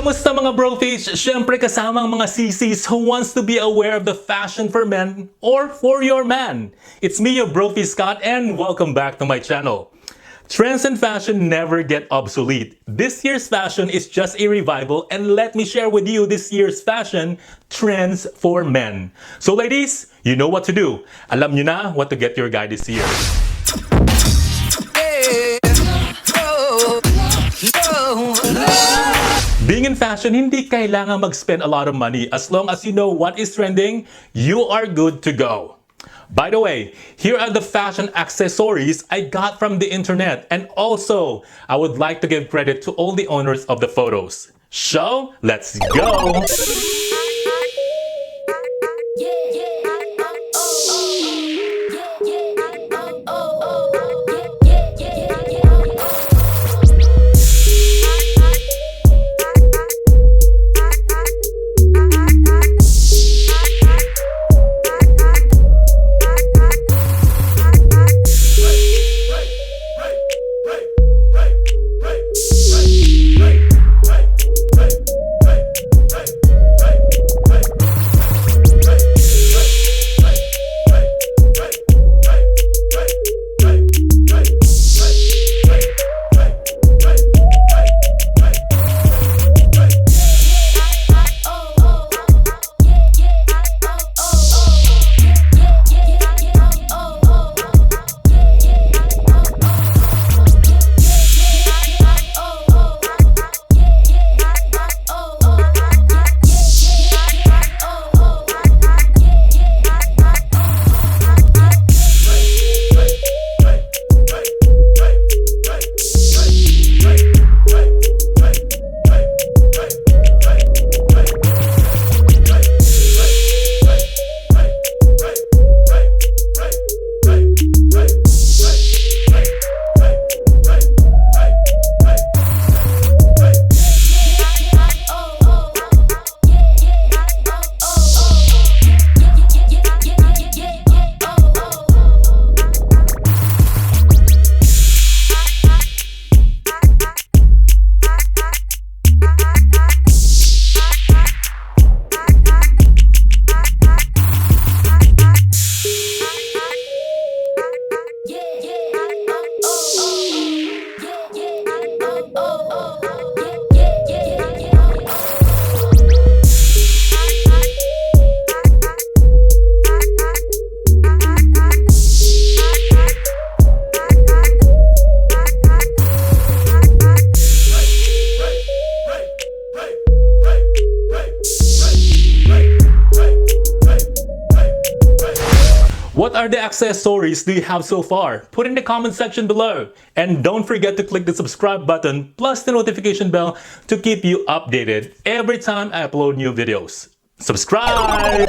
Kamusta mga bro-fish? Siyempre kasama ang mga sisis who wants to be aware of the fashion for men or for your man. It's me, your bro-fish Scott, and welcome back to my channel. Trends and fashion never get obsolete. This year's fashion is just a revival, and let me share with you this year's fashion trends for men. So ladies, you know what to do. Alam nyo na what to get your guy this year. Being in fashion, hindi kailangan mag-spend a lot of money. As long as you know what is trending, you are good to go. By the way, here are the fashion accessories I got from the internet. And also, I would like to give credit to all the owners of the photos. So, let's go! What are the accessories do you have so far? Put in the comment section below. And don't forget to click the subscribe button plus the notification bell to keep you updated every time I upload new videos. Subscribe!